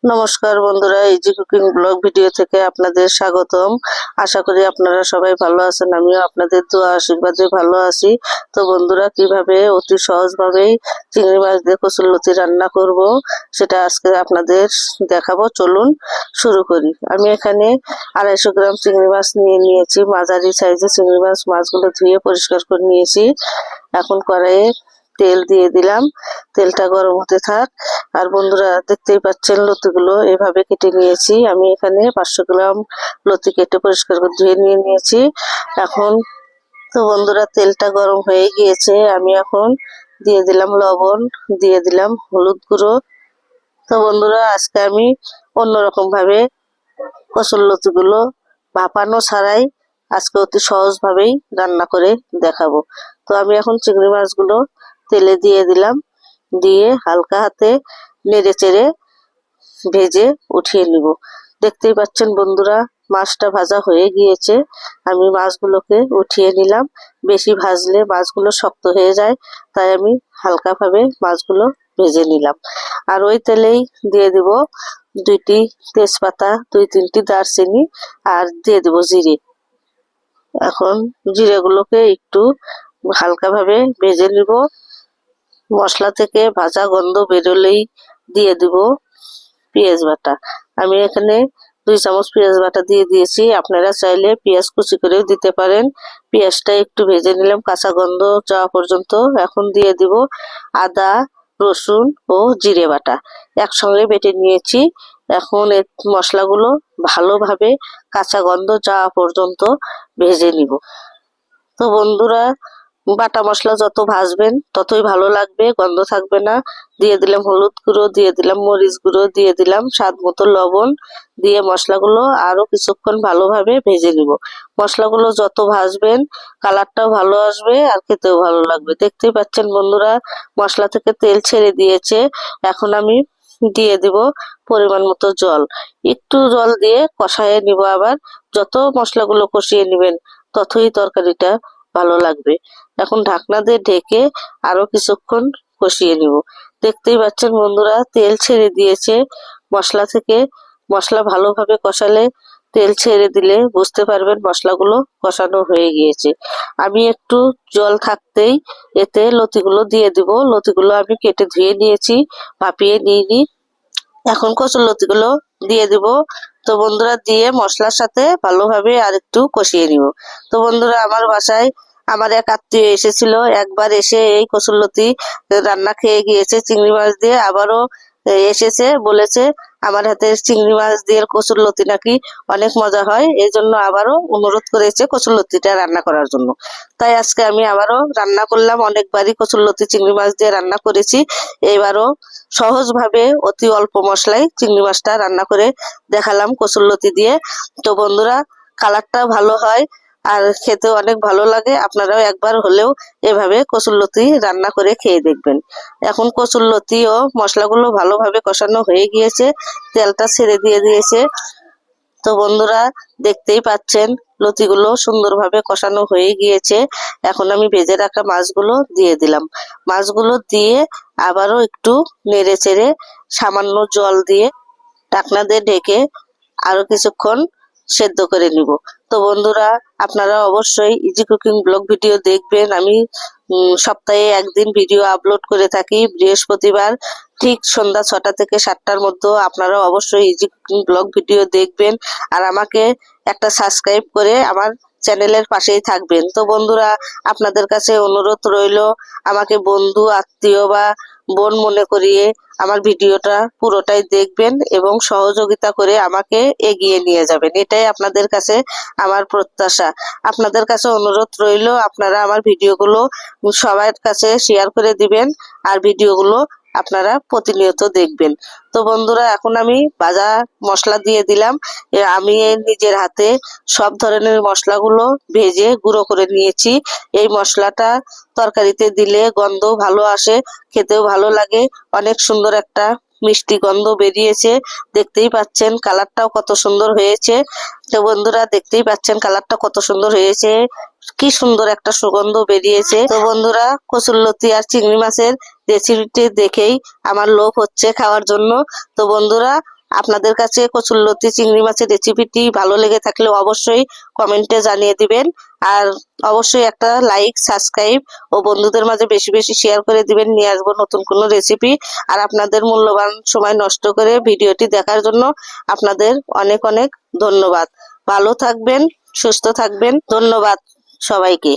নমস্কার বন্ধুরা, easy cooking blog video থেকে আপনাদের স্বাগতম। আশা করি আপনারা সবাই ভালো আছেন। আমিও আপনাদের দোয়া আশীর্বাদে ভালো আছি। তো বন্ধুরা, কিভাবে অতি সহজভাবেই চিংড়ি মাছ দিয়ে কচুরলতি রান্না করব সেটা আজকে আপনাদের দেখাবো। চলুন শুরু করি। আমি এখানে 250 গ্রাম চিংড়ি মাছ নিয়ে নিয়েছি। মাঝারি সাইজের চিংড়ি মাছ। মাছগুলো ধুয়ে পরিষ্কার করে নিয়েছি। এখন কড়াইয়ে তেল দিয়ে দিলাম। তেলটা গরম হতে থাক। আর বন্ধুরা, দেখতেই পাচ্ছেন লতিগুলো এভাবে কেটে নিয়েছি। আমি এখানে 500 গ্রাম লতি কেটে পরিষ্কার করে ধুয়ে নিয়েছি। এখন তো বন্ধুরা, তেলটা গরম হয়ে গিয়েছে। আমি এখন দিয়ে দিলাম লবণ, দিয়ে দিলাম হলুদ গুঁড়ো। তো বন্ধুরা, আজকে আমি অন্যরকম ভাবে কচুরলতিগুলো ভাপানো ছাড়াই আজকে অতি সহজ ভাবেই রান্না করে দেখাবো। তো আমি এখন চিংড়ি মাছগুলো তেলে দিয়ে দিলাম। দিয়ে হালকা হাতে নেড়ে চেড়ে ভেজে উঠিয়ে নিব। দেখতেই পাচ্ছেন বন্ধুরা, মাছটা ভাজা হয়ে গিয়েছে। আমি মাছগুলোকে উঠিয়ে নিলাম। বেশি ভাজলে মাছগুলো শক্ত হয়ে যায়, তাই আমি হালকা ভাবে মাছগুলো ভেজে নিলাম। আর ওই তেলেই দিয়ে দিব 2টি তেজপাতা, 2-3টি দারচিনি, আর দিয়ে দিব জিরে। এখন জিরেগুলোকে একটু হালকা ভাবে ভেজে নিব। মশলা থেকে ভাজা গন্ধ বেরোলেই দিয়ে দিব পেঁয়াজ বাটা। আমি এখানে 2 চামচ পেঁয়াজ বাটা দিয়ে দিয়েছি। আপনারা চাইলে পেঁয়াজ কুচি করেও দিতে পারেন। পেঁয়াজটা একটু ভেজে নিলাম কাঁচা গন্ধ যাওয়া পর্যন্ত। এখন দিয়ে দিব আদা, রসুন ও জিরে বাটা একসঙ্গে বেটে নিয়েছি। এখন এই মশলাগুলো ভালোভাবে কাঁচা গন্ধ যাওয়া পর্যন্ত ভেজে নিব। তো বন্ধুরা, বাটা মশলা যত ভাজবেন ততই ভালো লাগবে, গন্ধ থাকবে না। দিয়ে দিলাম হলুদ গুঁড়ো, দিয়ে দিলাম মরিচ গুঁড়ো, দিয়ে দিলাম স্বাদ মতো লবণ। দিয়ে মশলাগুলো আরো কিছুক্ষণ ভালোভাবে ভেজে নিব। মশলাগুলো যত ভাজবেন কালারটাও ভালো আসবে আর খেতেও ভালো লাগবে। দেখতেই পাচ্ছেন বন্ধুরা, মশলা থেকে তেল ছেড়ে দিয়েছে। এখন আমি দিয়ে দিব পরিমাণ মতো জল। একটু জল দিয়ে কষায়ে নিব। আবার যত মশলাগুলো কষিয়ে নিবেন ততই তরকারিটা ভালো লাগবে। এখন ঢাকনা দিয়ে ঢেকে আরো কিছুক্ষণ কষিয়ে নিব। দেখতেই পাচ্ছেন বন্ধুরা, তেল ছেড়ে দিয়েছে মশলা থেকে। মশলা ভালোভাবে কষালে, তেল ছেড়ে দিলে বুঝতে পারবেন মশলাগুলো কষানো হয়ে গিয়েছে। আমি একটু জল থাকতেই এতে লতিগুলো দিয়ে দিব। লতিগুলো আমি কেটে ধুয়ে নিয়েছি, ভাপিয়ে নিইনি। এখন কচুরলতিগুলো দিয়ে দিব। তো বন্ধুরা, দিয়ে মশলার সাথে ভালোভাবে আর একটু কষিয়ে নিব। তো বন্ধুরা, আমার বাসায় আমার এক আত্মীয় এসেছিল। একবার এসে এই কচুরলতি রান্না খেয়ে গিয়েছে চিংড়ি মাছ দিয়ে। আবারও এসেছে, বলেছে আমার হাতে চিংড়ি মাছ দিয়ে কচুরলতি নাকি অনেক মজা হয়। এই জন্য আবারও অনুরোধ করেছে কচুরলতিটা রান্না করার জন্য। তাই আজকে আমি আবারও রান্না করলাম। অনেকবারই কচুরলতি চিংড়ি মাছ দিয়ে রান্না করেছি। এবারও সহজভাবে অতি অল্প মশলায় চিংড়ি মাছটা রান্না করে দেখালাম কচুরলতি দিয়ে। তো বন্ধুরা, কালারটা ভালো হয় আর খেতে অনেক ভালো লাগে। আপনারাও একবার হলেও এভাবে কচুরলতি রান্না করে খেয়ে দেখবেন। এখন কচুরলতি ও মশলাগুলো ভালোভাবে কষানো হয়ে গিয়েছে, তেলটা ছেড়ে দিয়েছে। তো বন্ধুরা, দেখতেই পাচ্ছেন লতিগুলো সুন্দরভাবে কষানো হয়ে গিয়েছে। এখন আমি ভেজে রাখা মাছগুলো দিয়ে দিলাম। মাছগুলো দিয়ে আবারও একটু নেড়ে চেড়ে সামান্য জল দিয়ে ঢাকনা দিয়ে ঢেকে আরো কিছুক্ষণ সেদ্ধ করে নিব। তো বন্ধুরা, আপনারা অবশ্যই ইজি কুকিং ব্লগ ভিডিও দেখবেন। আমি সপ্তাহে একদিন ভিডিও আপলোড করে থাকি, বৃহস্পতিবার ঠিক সন্ধ্যা 6টা থেকে 7টার মধ্যে। আপনারা অবশ্যই ইজি কুকিং ব্লগ ভিডিও দেখবেন আর আমাকে একটা সাবস্ক্রাইব করে আমার চ্যানেলের পাশেই থাকবেন। তো বন্ধুরা, আপনাদের কাছে অনুরোধ রইল, আমাকে বন্ধু, আত্মীয় বা বোন মনে করিয়ে আমার ভিডিওটা পুরোটাই দেখবেন এবং সহযোগিতা করে আমাকে এগিয়ে নিয়ে যাবেন। এটাই আপনাদের কাছে আমার প্রত্যাশা। আপনাদের কাছে অনুরোধ রইল, আপনারা আমার ভিডিওগুলো সবার কাছে শেয়ার করে দিবেন আর ভিডিওগুলো আপনারা প্রতিনিয়ত দেখবেন। তো বন্ধুরা, এখন আমি ভাজা মশলা দিয়ে দিলাম। আমি নিজের হাতে সব ধরনের মশলাগুলো ভেজে গুঁড়ো করে নিয়েছি। এই মশলাটা তরকারিতে দিলে গন্ধ ভালো আসে, খেতেও ভালো লাগে। অনেক সুন্দর একটা মিষ্টি গন্ধ বেরিয়েছে। দেখতেই পাচ্ছেন কালারটাও কত সুন্দর হয়েছে। তো বন্ধুরা, দেখতেই পাচ্ছেন কালারটা কত সুন্দর হয়েছে, কি সুন্দর একটা সুগন্ধ বেরিয়েছে। তো বন্ধুরা, কচুরলতি আর চিংড়ি মাছের রেসিপিটি দেখেই আমার লোভ হচ্ছে খাওয়ার জন্য। তো বন্ধুরা, আপনাদের কাছে কচুরলতি চিংড়ি মাছের রেসিপিটি ভালো লেগে থাকলে অবশ্যই কমেন্টে জানিয়ে দিবেন। আর অবশ্যই একটা লাইক, সাবস্ক্রাইব ও বন্ধুদের মাঝে বেশি বেশি শেয়ার করে দিবেন। নিয়ে আসবো নতুন কোনো রেসিপি। আর আপনাদের মূল্যবান সময় নষ্ট করে ভিডিওটি দেখার জন্য আপনাদের অনেক অনেক ধন্যবাদ। ভালো থাকবেন, সুস্থ থাকবেন। ধন্যবাদ সবাইকে।